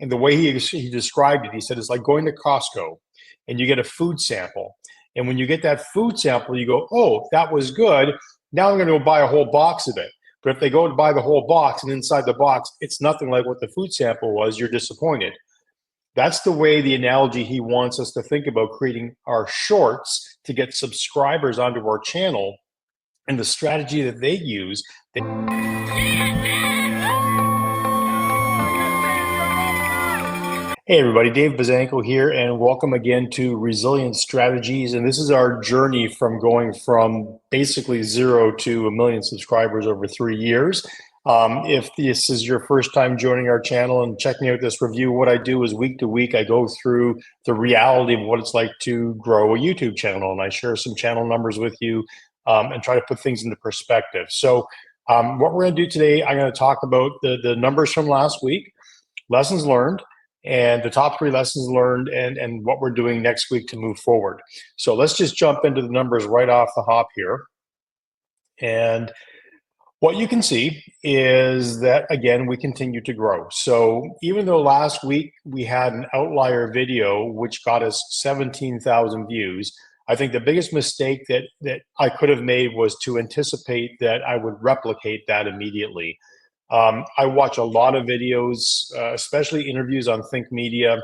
And the way he described it, he said, it's like going to Costco and you get a food sample. And when you get that food sample, you go, oh, that was good. Now I'm going to go buy a whole box of it. But if they go to buy the whole box and inside the box, it's nothing like what the food sample was, you're disappointed. That's the way the analogy he wants us to think about creating our shorts to get subscribers onto our channel, and the strategy that they use. Hey everybody, Dave Bazanko here, and welcome again to Resilient Strategies. And this is our journey from going from basically 0 to 1 million subscribers over 3 years. If this is your first time joining our channel and checking out this review, what I do is week to week, I go through the reality of what it's like to grow a YouTube channel, and I share some channel numbers with you and try to put things into perspective. So what we're going to do today, I'm going to talk about the numbers from last week, lessons learned, and the top 3 lessons learned, and what we're doing next week to move forward. So let's just jump into the numbers right off the hop here. And what you can see is that, again, we continue to grow. So even though last week we had an outlier video which got us 17,000 views, I think the biggest mistake that I could have made was to anticipate that I would replicate that immediately. I watch a lot of videos, especially interviews on Think Media,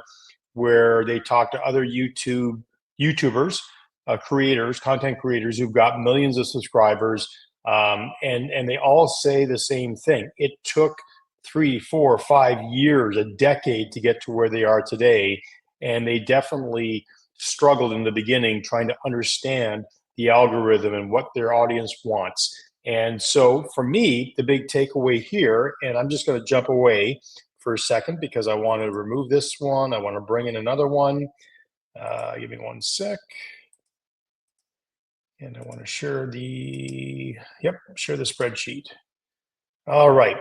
where they talk to other YouTubers, creators, content creators who've got millions of subscribers, and they all say the same thing. It took 3, 4, 5 years, a decade to get to where they are today, and they definitely struggled in the beginning trying to understand the algorithm and what their audience wants. And so for me, the big takeaway here, and I'm just going to jump away for a second because I want to remove this one. I want to bring in another one. Give me one sec. And I want to share share the spreadsheet. All right.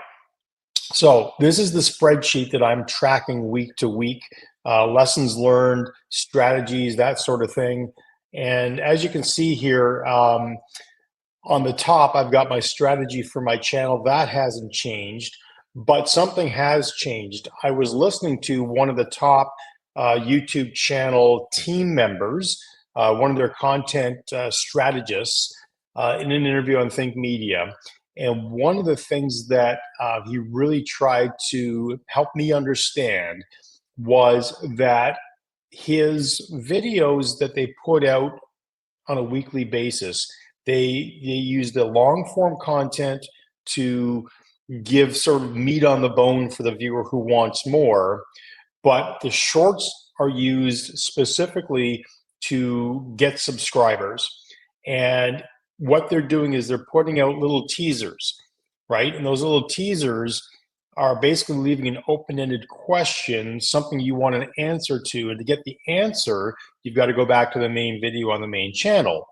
So this is the spreadsheet that I'm tracking week to week, lessons learned, strategies, that sort of thing. And as you can see here, on the top, I've got my strategy for my channel. That hasn't changed, but something has changed. I was listening to one of the top YouTube channel team members, one of their content strategists, in an interview on Think Media. And one of the things that he really tried to help me understand was that his videos that they put out on a weekly basis, they use the long form content to give sort of meat on the bone for the viewer who wants more, but the shorts are used specifically to get subscribers. And what they're doing is they're putting out little teasers, right? And those little teasers are basically leaving an open-ended question, something you want an answer to. And to get the answer, you've got to go back to the main video on the main channel.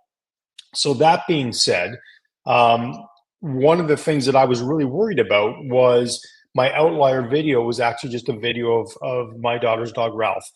So that being said, one of the things that I was really worried about was my outlier video was actually just a video of my daughter's dog, Ralph,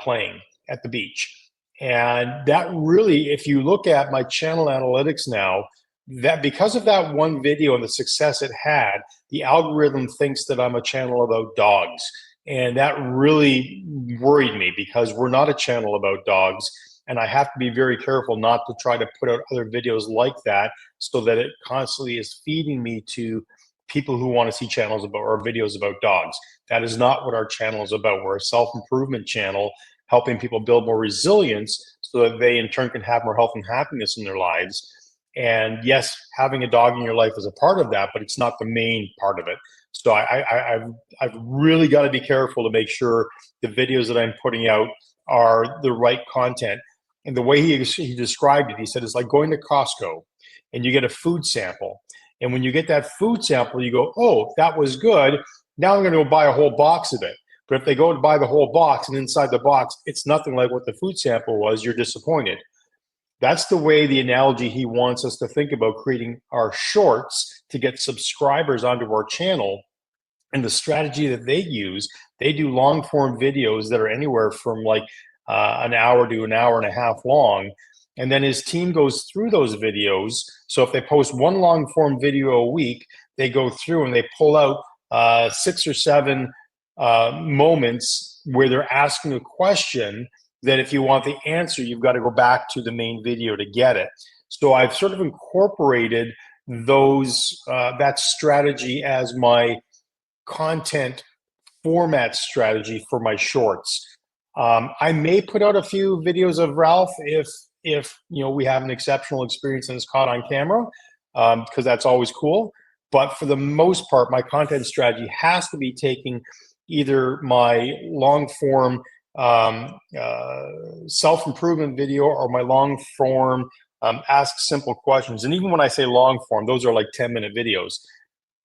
playing at the beach. And that really, if you look at my channel analytics now, that because of that one video and the success it had, the algorithm thinks that I'm a channel about dogs. And that really worried me because we're not a channel about dogs. And I have to be very careful not to try to put out other videos like that so that it constantly is feeding me to people who want to see channels about or videos about dogs. That is not what our channel is about. We're a self-improvement channel helping people build more resilience so that they in turn can have more health and happiness in their lives. And yes, having a dog in your life is a part of that, but it's not the main part of it. So I've really got to be careful to make sure the videos that I'm putting out are the right content. And the way he described it, he said, it's like going to Costco and you get a food sample. And when you get that food sample, you go, oh, that was good. Now I'm going to go buy a whole box of it. But if they go to buy the whole box and inside the box, it's nothing like what the food sample was, you're disappointed. That's the way the analogy he wants us to think about creating our shorts to get subscribers onto our channel. And the strategy that they use, they do long form videos that are anywhere from like an hour to an hour and a half long. And then his team goes through those videos. So if they post one long form video a week, they go through and they pull out 6 or 7 moments where they're asking a question that if you want the answer, you've got to go back to the main video to get it. So I've sort of incorporated that strategy as my content format strategy for my shorts. I may put out a few videos of Ralph if we have an exceptional experience and it's caught on camera, because that's always cool. But for the most part, my content strategy has to be taking either my long form self-improvement video or my long form ask simple questions. And even when I say long form, those are like 10-minute videos.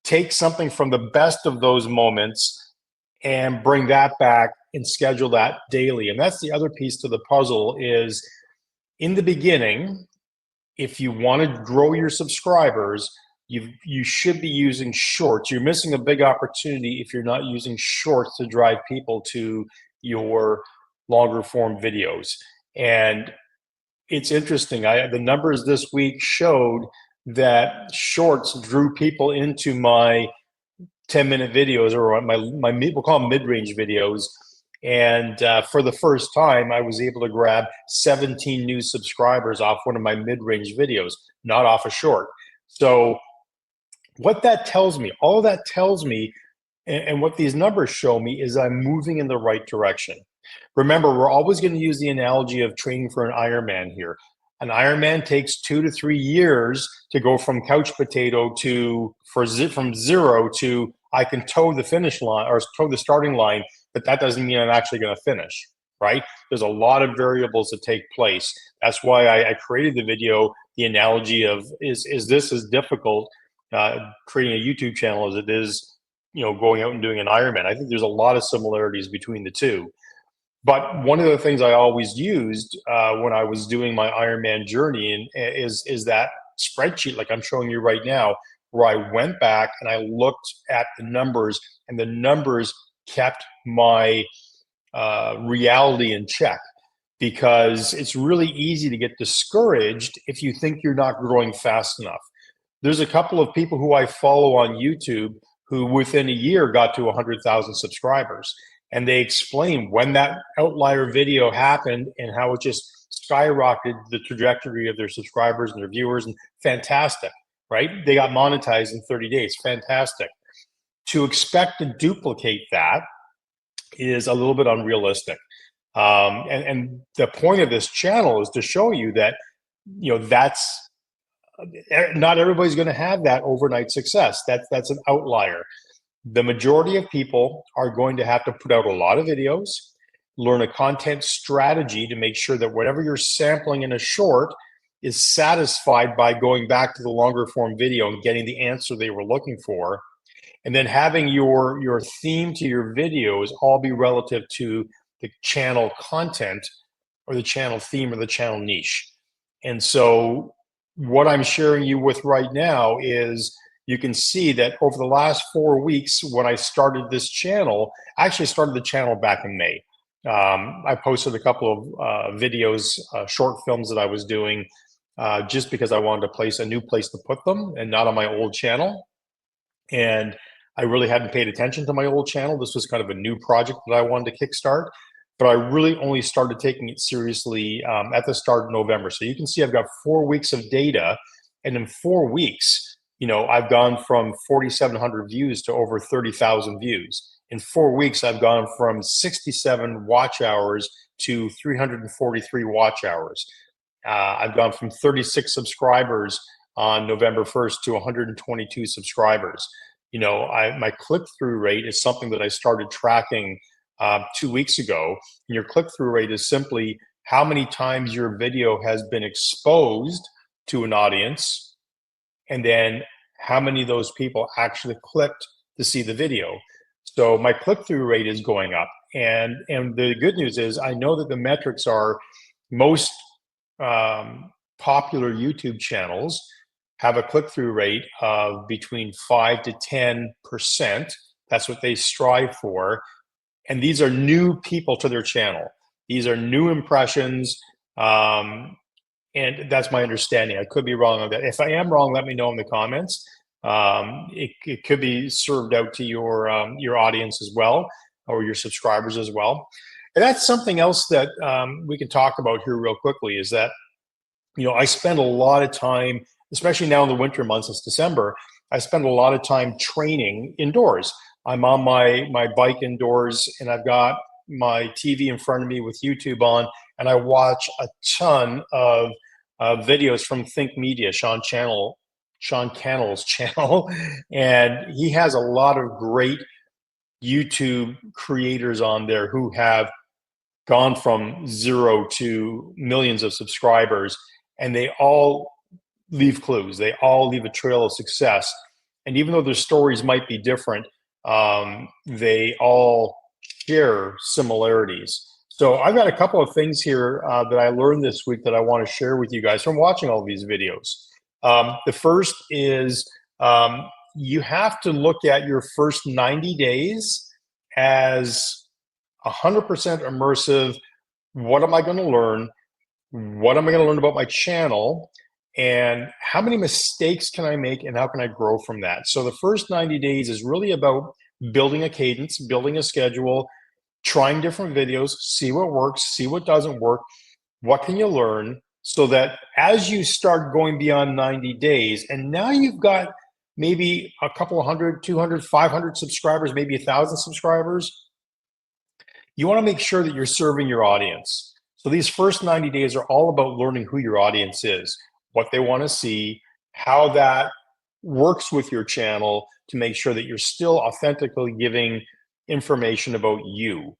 Take something from the best of those moments and bring that back and schedule that daily. And that's the other piece to the puzzle is in the beginning, if you want to grow your subscribers, you should be using shorts. You're missing a big opportunity if you're not using shorts to drive people to your longer form videos. And it's interesting. The numbers this week showed that shorts drew people into my 10-minute videos, or my we'll call them mid-range videos. And for the first time, I was able to grab 17 new subscribers off one of my mid-range videos, not off a short. So what that tells me, all of that tells me, and what these numbers show me is I'm moving in the right direction. Remember, we're always going to use the analogy of training for an Ironman here. An Ironman takes 2 to 3 years to go from couch potato from zero to I can toe the finish line or toe the starting line, but that doesn't mean I'm actually going to finish, right? There's a lot of variables that take place. That's why I created the video, the analogy of is this as difficult creating a YouTube channel as it is, going out and doing an Ironman. I think there's a lot of similarities between the two. But one of the things I always used when I was doing my Ironman journey is that spreadsheet, like I'm showing you right now, where I went back and I looked at the numbers, and the numbers kept my reality in check. Because it's really easy to get discouraged if you think you're not growing fast enough. There's a couple of people who I follow on YouTube who within a year got to 100,000 subscribers. And they explain when that outlier video happened and how it just skyrocketed the trajectory of their subscribers and their viewers. And fantastic, right? They got monetized in 30 days. Fantastic. To expect to duplicate that is a little bit unrealistic. And the point of this channel is to show you that, that's not everybody's going to have that overnight success. That's an outlier. The majority of people are going to have to put out a lot of videos, learn a content strategy to make sure that whatever you're sampling in a short is satisfied by going back to the longer form video and getting the answer they were looking for. And then having your theme to your videos all be relative to the channel content or the channel theme or the channel niche. And so what I'm sharing you with right now is you can see that over the last 4 weeks, when I started this channel, I actually started the channel back in May. I posted a couple of videos, short films that I was doing just because I wanted to place a new place to put them and not on my old channel. And I really hadn't paid attention to my old channel. This was kind of a new project that I wanted to kickstart. But I really only started taking it seriously at the start of November. So you can see I've got 4 weeks of data. And in 4 weeks, I've gone from 4,700 views to over 30,000 views. In 4 weeks, I've gone from 67 watch hours to 343 watch hours. I've gone from 36 subscribers on November 1st to 122 subscribers. My click-through rate is something that I started tracking 2 weeks ago. And your click-through rate is simply how many times your video has been exposed to an audience, and then how many of those people actually clicked to see the video. So my click-through rate is going up. And the good news is I know that the metrics are most popular YouTube channels have a click-through rate of between 5 to 10%. That's what they strive for. And these are new people to their channel. These are new impressions. And that's my understanding. I could be wrong on that. If I am wrong, let me know in the comments. It could be served out to your audience as well. or your subscribers as well. And that's something else that we can talk about here real quickly is that, I spend a lot of time, especially now in the winter months, it's December, I spend a lot of time training indoors. I'm on my bike indoors, and I've got my TV in front of me with YouTube on, and I watch a ton of videos from Think Media, Sean Cannell's channel, and he has a lot of great YouTube creators on there who have gone from 0 to millions of subscribers, and they all leave clues. They all leave a trail of success. And even though their stories might be different, they all share similarities. So I've got a couple of things here that I learned this week that I want to share with you guys from watching all these videos. The first is you have to look at your first 90 days as 100% immersive. What am I going to learn? What am I going to learn about my channel? And how many mistakes can I make, and how can I grow from that? So the first 90 days is really about building a cadence, building a schedule, trying different videos, see what works, see what doesn't work, what can you learn, so that as you start going beyond 90 days, and now you've got maybe a couple of 100, 200, 500 subscribers, maybe 1,000 subscribers, you want to make sure that you're serving your audience. So these first 90 days are all about learning who your audience is, what they want to see, how that works with your channel to make sure that you're still authentically giving information about you.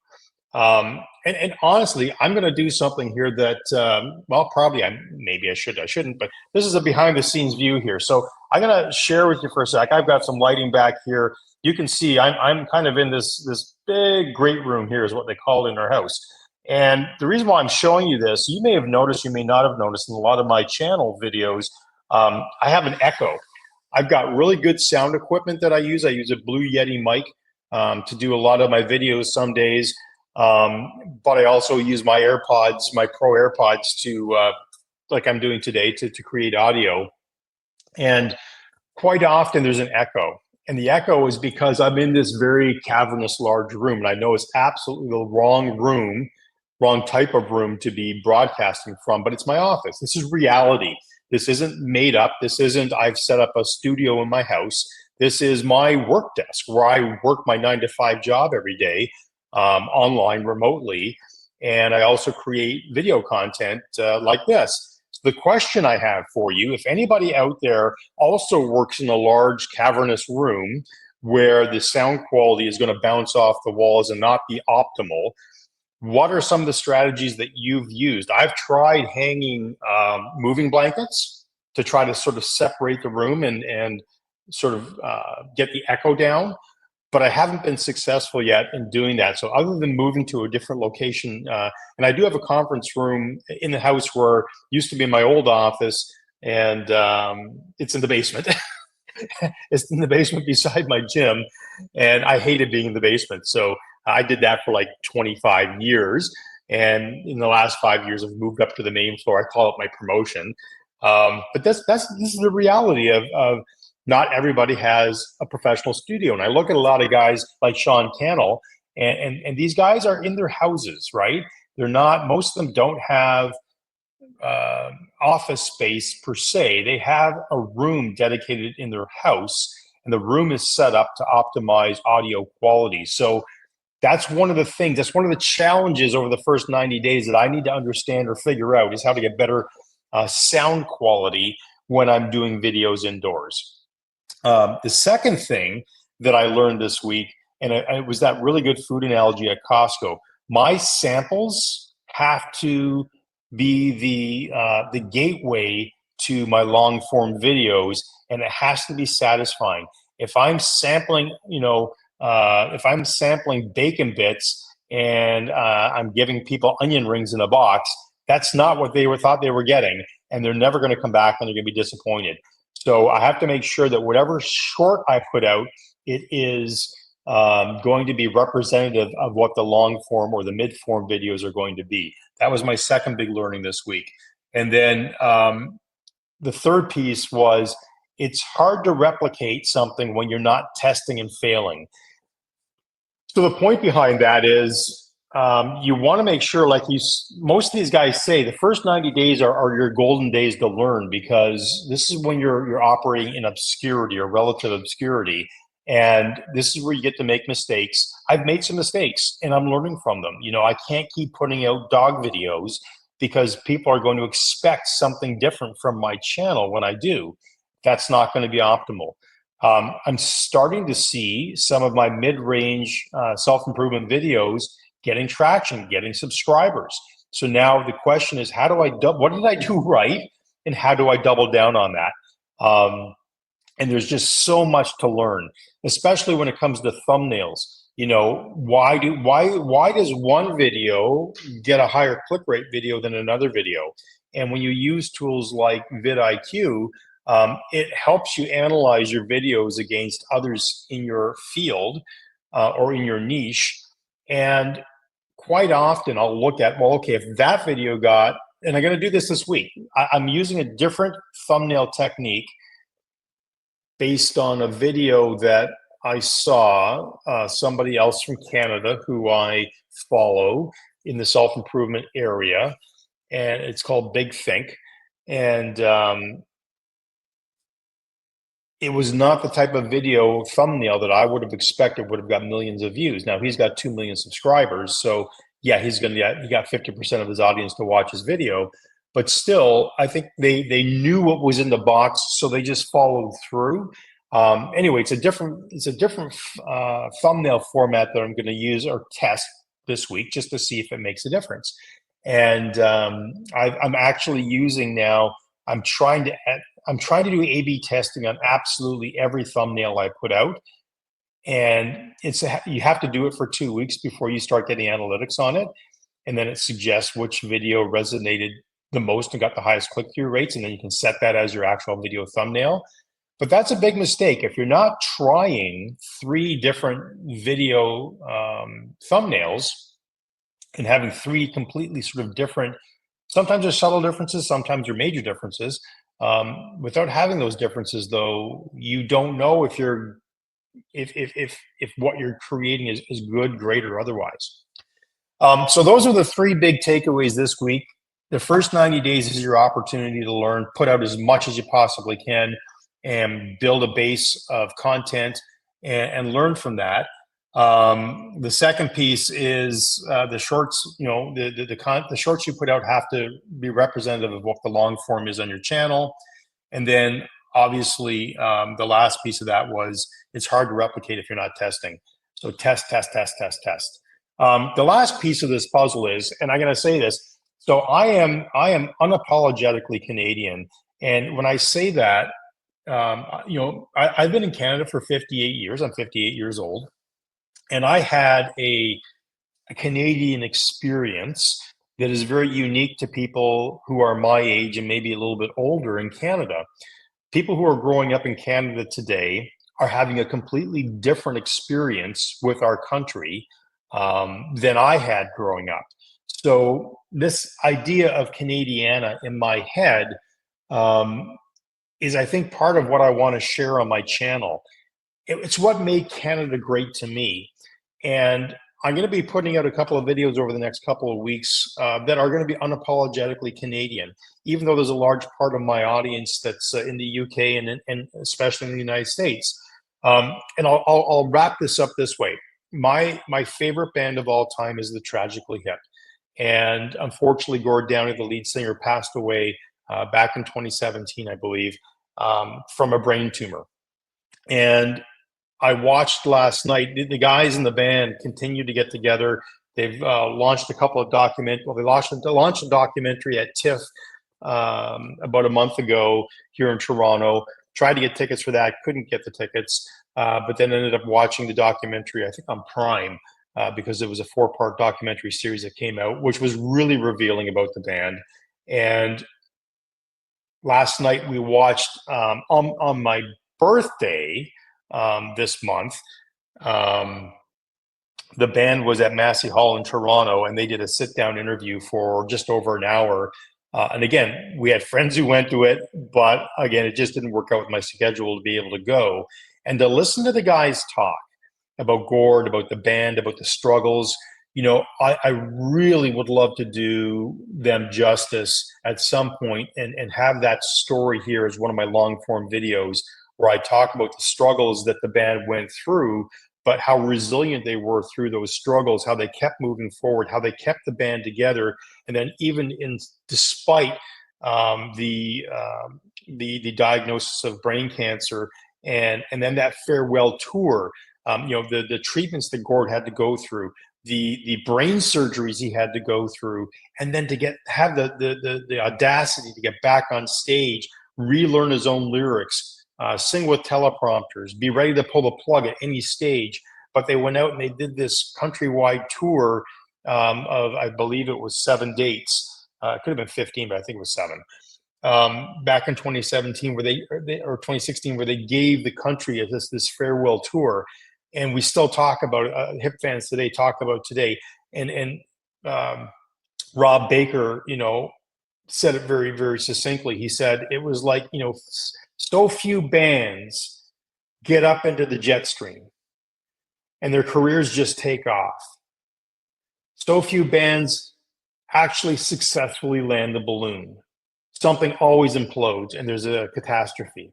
And honestly, I'm going to do something here that, well, probably maybe I shouldn't, but this is a behind the scenes view here. So I'm going to share with you for a sec. I've got some lighting back here. You can see I'm kind of in this big great room here is what they call it in our house. And the reason why I'm showing you this, you may have noticed, you may not have noticed in a lot of my channel videos, I have an echo. I've got really good sound equipment that I use. I use a Blue Yeti mic to do a lot of my videos some days. But I also use my AirPods, my Pro AirPods to, like I'm doing today, to create audio. And quite often there's an echo. And the echo is because I'm in this very cavernous, large room. And I know it's absolutely the wrong room, wrong type of room to be broadcasting from, but it's my office. This is reality. This isn't made up. This isn't, I've set up a studio in my house. This is my work desk where I work my 9-to-5 job every day, online, remotely. And I also create video content like this. So the question I have for you, if anybody out there also works in a large cavernous room where the sound quality is going to bounce off the walls and not be optimal, what are some of the strategies that you've used? I've tried hanging moving blankets to try to sort of separate the room and sort of get the echo down, but I haven't been successful yet in doing that. So other than moving to a different location, and I do have a conference room in the house where used to be my old office, and it's in the basement. It's in the basement beside my gym, and I hated being in the basement. So I did that for like 25 years. And in the last 5 years, I've moved up to the main floor. I call it my promotion. But this is the reality of not everybody has a professional studio. And I look at a lot of guys like Sean Cannell, and these guys are in their houses, right? They're not, most of them don't have office space per se. They have a room dedicated in their house, and the room is set up to optimize audio quality. So that's one of the things, that's one of the challenges over the first 90 days that I need to understand or figure out, is how to get better sound quality when I'm doing videos indoors. The second thing that I learned this week, and it was that really good food analogy at Costco. My samples have to be the gateway to my long form videos, and it has to be satisfying. If I'm sampling, if I'm sampling bacon bits and I'm giving people onion rings in a box, that's not what they thought they were getting, and they're never going to come back and they're going to be disappointed. So I have to make sure that whatever short I put out, it is going to be representative of what the long form or the mid form videos are going to be. That was my second big learning this week. And then the third piece was, it's hard to replicate something when you're not testing and failing. So the point behind that is you want to make sure, like most of these guys say, the first 90 days are your golden days to learn, because this is when you're operating in obscurity or relative obscurity. And this is where you get to make mistakes. I've made some mistakes and I'm learning from them. I can't keep putting out dog videos because people are going to expect something different from my channel when I do. That's not going to be optimal. I'm starting to see some of my mid-range self-improvement videos getting traction, getting subscribers. So now the question is, what did I do right, and how do I double down on that? And there's just so much to learn, especially when it comes to thumbnails. Why does one video get a higher click rate video than another video? And when you use tools like vidIQ, it helps you analyze your videos against others in your field or in your niche. And quite often I'll look at, well, okay, if that video got, and I'm going to do this week, I'm using a different thumbnail technique based on a video that I saw somebody else from Canada who I follow in the self-improvement area, and it's called Big Think. And it was not the type of video thumbnail that I would have expected would have got millions of views. Now he's got 2 million subscribers, so yeah, he got 50% of his audience to watch his video. But still, I think they knew what was in the box, so they just followed through. Anyway, it's a different thumbnail format that I'm going to use or test this week just to see if it makes a difference. And I'm actually using now. I'm trying to do A/B testing on absolutely every thumbnail I put out, and you have to do it for 2 weeks before you start getting analytics on it, and then it suggests which video resonated the most and got the highest click-through rates, and then you can set that as your actual video thumbnail. But that's a big mistake. If you're not trying 3 different video thumbnails and having 3 completely sort of different, sometimes there's subtle differences, sometimes there are major differences. Without having those differences, though, you don't know if what you're creating is good, great, or otherwise. So those are the 3 big takeaways this week. The first 90 days is your opportunity to learn, put out as much as you possibly can, and build a base of content and learn from that. The second piece is the shorts. The shorts you put out have to be representative of what the long form is on your channel. And then obviously the last piece of that was it's hard to replicate if you're not testing. So test. The last piece of this puzzle is, and I'm going to say this, so I am unapologetically Canadian. And when I say that, I've been in Canada for 58 years. I'm 58 years old. And I had a Canadian experience that is very unique to people who are my age and maybe a little bit older in Canada. People who are growing up in Canada today are having a completely different experience with our country than I had growing up. So this idea of Canadiana in my head is, I think, part of what I want to share on my channel. It's what made Canada great to me. And I'm going to be putting out a couple of videos over the next couple of weeks that are going to be unapologetically Canadian, even though there's a large part of my audience that's in the UK and especially in the United States. And I'll wrap this up this way. My favorite band of all time is the Tragically Hip. And unfortunately, Gord Downie, the lead singer, passed away back in 2017, I believe, from a brain tumor. And I watched last night, the guys in the band continue to get together. They've launched a couple of they launched a documentary at TIFF about a month ago here in Toronto. Tried to get tickets for that, couldn't get the tickets, but then ended up watching the documentary, I think on Prime, because it was a 4-part documentary series that came out, which was really revealing about the band. And last night we watched on my birthday this month, the band was at Massey Hall in Toronto, and they did a sit-down interview for just over an hour. And again, we had friends who went to it, but again, it just didn't work out with my schedule to be able to go. And to listen to the guys talk about Gord, about the band, about the struggles. I really would love to do them justice at some point and have that story here as one of my long form videos where I talk about the struggles that the band went through, but how resilient they were through those struggles, how they kept moving forward, how they kept the band together, and then even despite the diagnosis of brain cancer, and then that farewell tour, the treatments that Gord had to go through, the brain surgeries he had to go through, and then to have the audacity to get back on stage, relearn his own lyrics, sing with teleprompters, be ready to pull the plug at any stage. But they went out and they did this countrywide tour of, I believe it was 7 dates. It could have been 15, but I think it was 7. Back in 2017, or 2016, where they gave the country this farewell tour, and we still talk about it. Hip fans today talk about today, and Rob Baker, said it very, very succinctly. He said it was like, so few bands get up into the jet stream and their careers just take off. So few bands actually successfully land the balloon. Something always implodes and there's a catastrophe.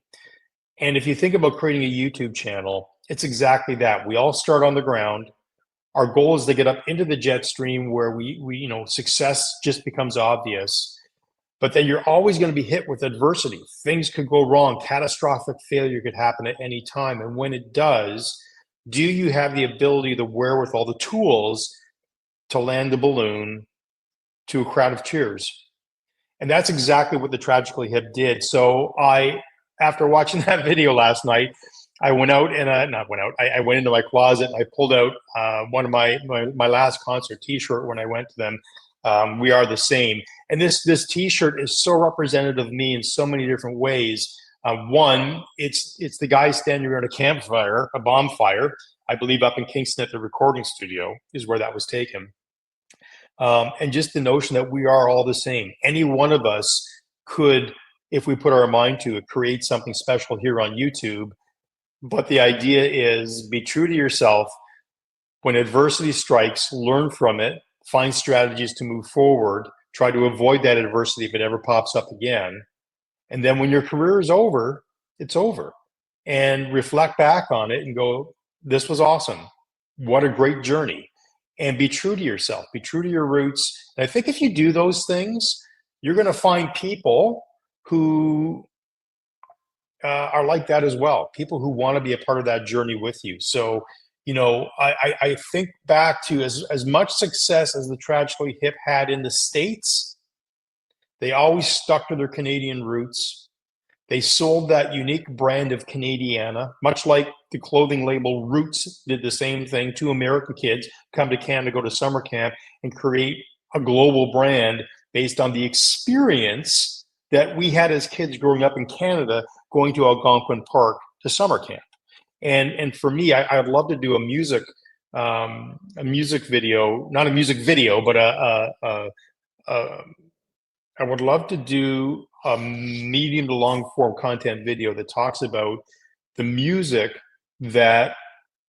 And if you think about creating a YouTube channel, it's exactly that. We all start on the ground. Our goal is to get up into the jet stream where we success just becomes obvious. But then you're always going to be hit with adversity. Things could go wrong. Catastrophic failure could happen at any time. And when it does, do you have the ability, the wherewithal, the tools to land the balloon to a crowd of cheers? And that's exactly what the Tragically Hip did. So after watching that video last night, I went out and I went into my closet and I pulled out one of my last concert T-shirt when I went to them. We Are the Same. And this T-shirt is so representative of me in so many different ways. One, it's the guy standing around a campfire, a bonfire, I believe up in Kingston at the recording studio is where that was taken. And just the notion that we are all the same. Any one of us could, if we put our mind to it, create something special here on YouTube. But the idea is be true to yourself. When adversity strikes, learn from it, find strategies to move forward, try to avoid that adversity if it ever pops up again. And then when your career is over, it's over. And reflect back on it and go, this was awesome. What a great journey. And be true to yourself, be true to your roots. And I think if you do those things, you're going to find people who are like that as well. People who want to be a part of that journey with you. So, I think back to as much success as the Tragically Hip had in the States, they always stuck to their Canadian roots. They sold that unique brand of Canadiana, much like the clothing label Roots did the same thing. 2 American kids come to Canada, go to summer camp, and create a global brand based on the experience that we had as kids growing up in Canada, going to Algonquin Park to summer camp. And for me, I'd love to do a music video, not a music video, but I would love to do a medium to long form content video that talks about the music that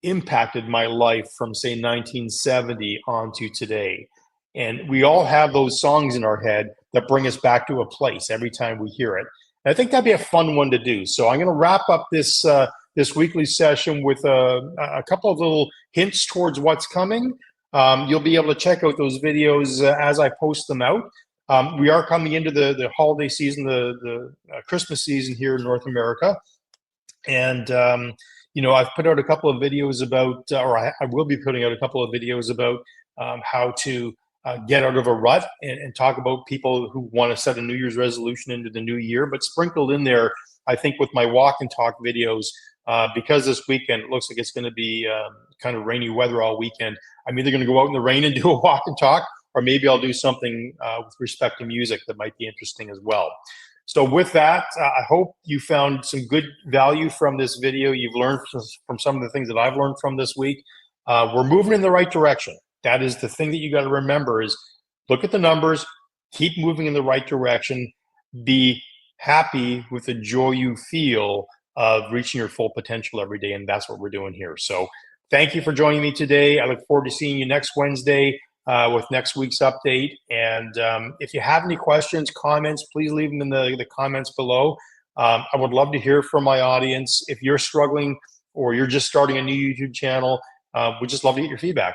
impacted my life from, say, 1970 on to today. And we all have those songs in our head that bring us back to a place every time we hear it. And I think that'd be a fun one to do. So I'm going to wrap up this weekly session with a couple of little hints towards what's coming. You'll be able to check out those videos as I post them out. We are coming into the holiday season, the Christmas season here in North America. And, I've put out a couple of videos about, or I will be putting out a couple of videos about how to get out of a rut and talk about people who want to set a New Year's resolution into the new year. But sprinkled in there, I think with my walk and talk videos, because this weekend it looks like it's going to be kind of rainy weather all weekend, I'm either going to go out in the rain and do a walk and talk, or maybe I'll do something with respect to music that might be interesting as well. So with that, I hope you found some good value from this video. You've learned from some of the things that I've learned from this week. We're moving in the right direction. That is the thing that you got to remember is look at the numbers, keep moving in the right direction, be happy with the joy you feel of reaching your full potential every day. And that's what we're doing here. So Thank you for joining me today. I look forward to seeing you next Wednesday with next week's update. And if you have any questions, comments, please leave them in the comments below. I would love to hear from my audience. If you're struggling or you're just starting a new YouTube channel, we'd just love to get your feedback.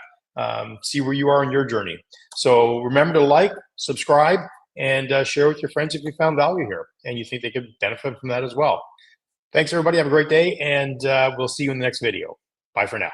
See where you are in your journey. So remember to like, subscribe, and share with your friends if you found value here and you think they could benefit from that as well. Thanks, everybody. Have a great day, and we'll see you in the next video. Bye for now.